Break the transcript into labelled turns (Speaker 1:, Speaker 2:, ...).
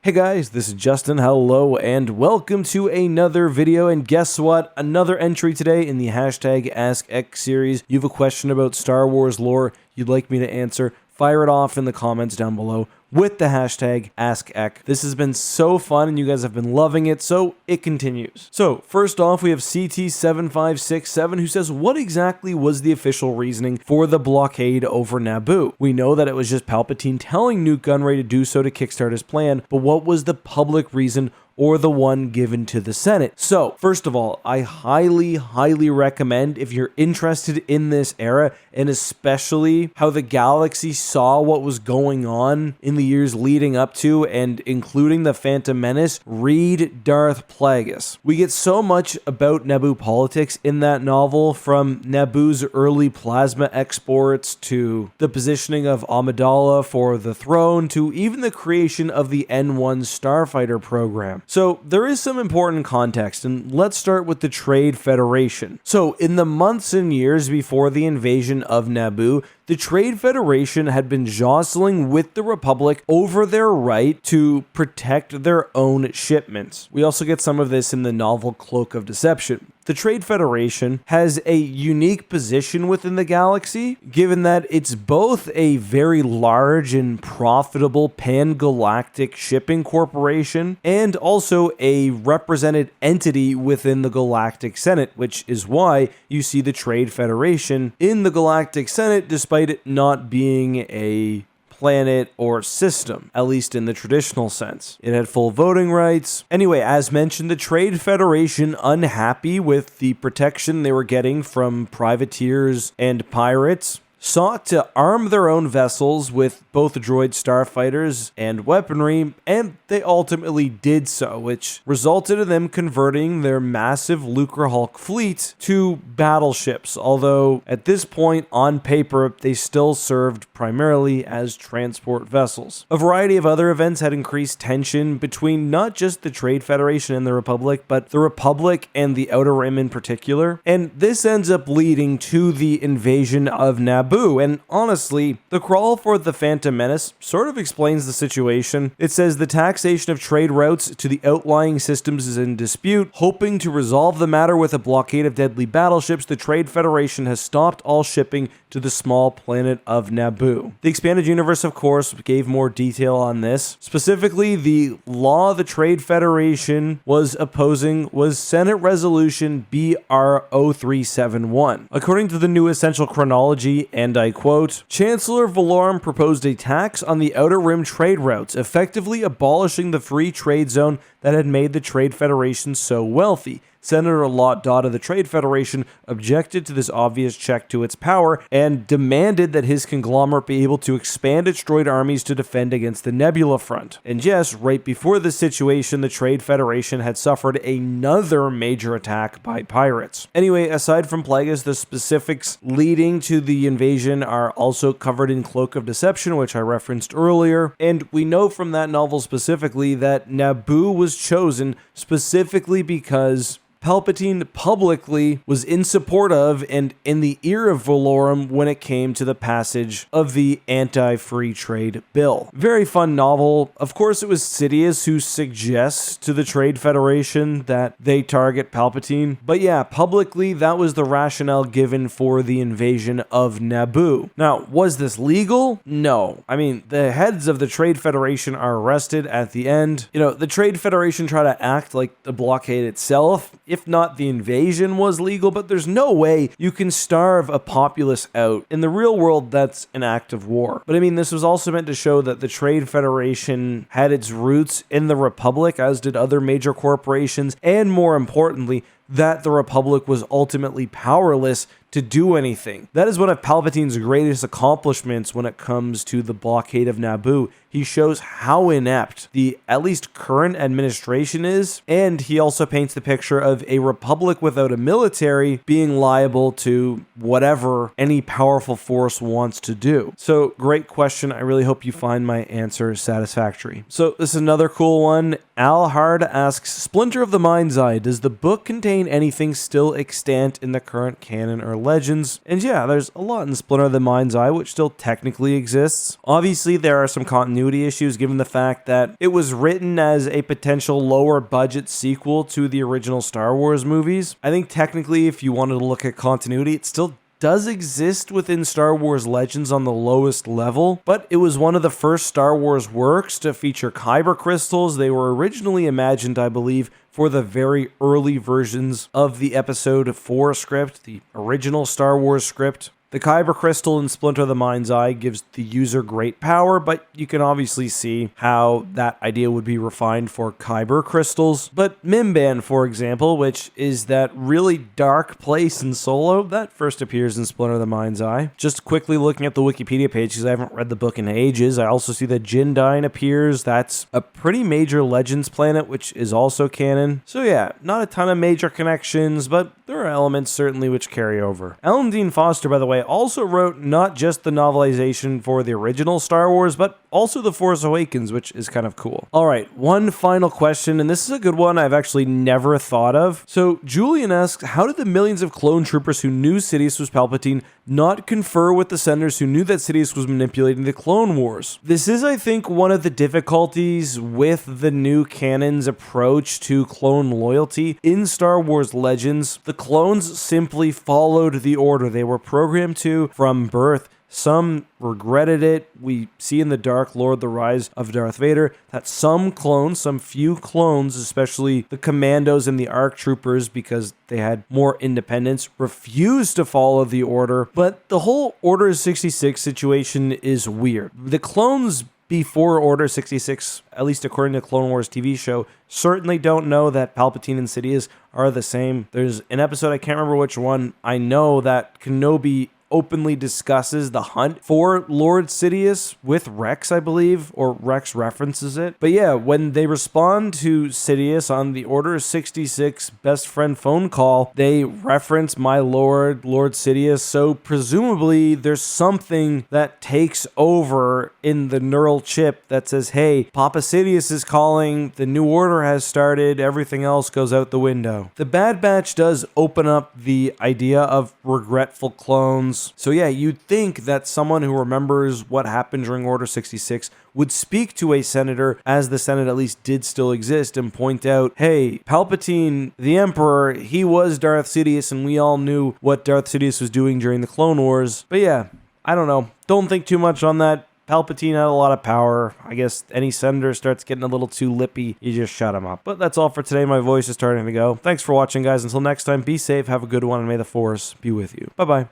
Speaker 1: Hey guys, this is Justin, hello, and welcome to another video, and guess what? Another entry today in the hashtag AskX series. You have a question about Star Wars lore you'd like me to answer, fire it off in the comments down below with the hashtag AskX. This has been so fun and you guys have been loving it, so it continues. So first off, we have CT7567 who says, what exactly was the official reasoning for the blockade over Naboo? We know that it was just Palpatine telling Newt Gunray to do so to kickstart his plan, but what was the public reason or the one given to the Senate? So, first of all, I highly recommend, if you're interested in this era, and especially how the galaxy saw what was going on in the years leading up to and including the Phantom Menace, read Darth Plagueis. We get so much about Naboo politics in that novel, from Naboo's early plasma exports to the positioning of Amidala for the throne to even the creation of the N1 starfighter program. So there is some important context, and let's start with the Trade Federation. So in the months and years before the invasion of Naboo, the Trade Federation had been jostling with the Republic over their right to protect their own shipments. We also get some of this in the novel Cloak of Deception. The Trade Federation has a unique position within the galaxy, given that it's both a very large and profitable pan-galactic shipping corporation and also a represented entity within the Galactic Senate, which is why you see the Trade Federation in the Galactic Senate despite it not being a planet or system, at least in the traditional sense. It had full voting rights. Anyway, as mentioned, the Trade Federation, unhappy with the protection they were getting from privateers and pirates, sought to arm their own vessels with both droid starfighters and weaponry, and they ultimately did so, which resulted in them converting their massive Lucrehulk fleet to battleships, although at this point, on paper, they still served primarily as transport vessels. A variety of other events had increased tension between not just the Trade Federation and the Republic, but the Republic and the Outer Rim in particular, and this ends up leading to the invasion of Naboo. And honestly, the crawl for the Phantom Menace sort of explains the situation. It says the taxation of trade routes to the outlying systems is in dispute. Hoping to resolve the matter with a blockade of deadly battleships, the Trade Federation has stopped all shipping to the small planet of Naboo. The Expanded Universe, of course, gave more detail on this. Specifically, the law the Trade Federation was opposing was Senate Resolution BR 0371. According to the New Essential Chronology, and I quote, Chancellor Valorum proposed a tax on the Outer Rim trade routes, effectively abolishing the free trade zone that had made the Trade Federation so wealthy. Senator Lot Dodd of the Trade Federation objected to this obvious check to its power and demanded that his conglomerate be able to expand its droid armies to defend against the Nebula Front. And yes, right before this situation, the Trade Federation had suffered another major attack by pirates. Anyway, aside from Plagueis, the specifics leading to the invasion are also covered in Cloak of Deception, which I referenced earlier, and we know from that novel specifically that Naboo was chosen specifically because Palpatine publicly was in support of and in the ear of Valorum when it came to the passage of the anti-free trade bill. Very fun novel. Of course, it was Sidious who suggests to the Trade Federation that they target Palpatine. But yeah, publicly, that was the rationale given for the invasion of Naboo. Now, was this legal? No. I mean, the heads of the Trade Federation are arrested at the end. You know, the Trade Federation tried to act like the blockade itself, if not the invasion, was legal, but there's no way you can starve a populace out. In the real world, that's an act of war. But I mean, this was also meant to show that the Trade Federation had its roots in the Republic, as did other major corporations, and more importantly, that the Republic was ultimately powerless to do anything. That is one of Palpatine's greatest accomplishments when it comes to the blockade of Naboo. He shows how inept the at least current administration is, and he also paints the picture of a republic without a military being liable to whatever any powerful force wants to do. So, great question. I really hope you find my answer satisfactory. So, this is another cool one. Al Hard asks, Splinter of the Mind's Eye, does the book contain contain anything still extant in the current canon or legends. And yeah, there's a lot in Splinter of the Mind's Eye which still technically exists. Obviously, there are some continuity issues given the fact that it was written as a potential lower budget sequel to the original Star Wars movies. I think technically, if you wanted to look at continuity, it still does exist within Star Wars Legends on the lowest level, but it was one of the first Star Wars works to feature kyber crystals. They were originally imagined, I believe, for the very early versions of the Episode 4 script, the original Star Wars script. The kyber crystal in Splinter of the Mind's Eye gives the user great power, but you can obviously see how that idea would be refined for kyber crystals. But Mimban, for example, which is that really dark place in Solo, that first appears in Splinter of the Mind's Eye. Just quickly looking at the Wikipedia page, because I haven't read the book in ages, I also see that Jindain appears. That's a pretty major Legends planet, which is also canon. So yeah, not a ton of major connections, but there are elements certainly which carry over. Alan Dean Foster, by the way, also wrote not just the novelization for the original Star Wars, but also The Force Awakens, which is kind of cool. All right, one final question, and this is a good one I've actually never thought of. So Julian asks, how did the millions of clone troopers who knew Sidious was Palpatine not confer with the senators who knew that Sidious was manipulating the Clone Wars? This is, I think, one of the difficulties with the new canon's approach to clone loyalty. In Star Wars Legends, the clones simply followed the order they were programmed to from birth. Some regretted it. We see in The Dark Lord, The Rise of Darth Vader, that some clones, some few clones, especially the commandos and the ARC troopers, because they had more independence, refused to follow the order. But the whole Order 66 situation is weird. The clones before Order 66, at least according to Clone Wars TV show, certainly don't know that Palpatine and Sidious are the same. There's an episode, I can't remember which one, I know that Kenobi openly discusses the hunt for Lord Sidious with Rex, I believe, or Rex references it. But yeah, when they respond to Sidious on the Order 66 best friend phone call, they reference my Lord Sidious. So presumably there's something that takes over in the neural chip that says, hey, Papa Sidious is calling, the New Order has started, everything else goes out the window. The Bad Batch does open up the idea of regretful clones. So yeah, you'd think that someone who remembers what happened during Order 66 would speak to a senator, as the Senate at least did still exist, and point out, hey, Palpatine, the Emperor, he was Darth Sidious, and we all knew what Darth Sidious was doing during the Clone Wars. But yeah, I don't know. Don't think too much on that. Palpatine had a lot of power. I guess any senator starts getting a little too lippy, you just shut him up. But that's all for today. My voice is starting to go. Thanks for watching, guys. Until next time, be safe, have a good one, and may the Force be with you. Bye-bye.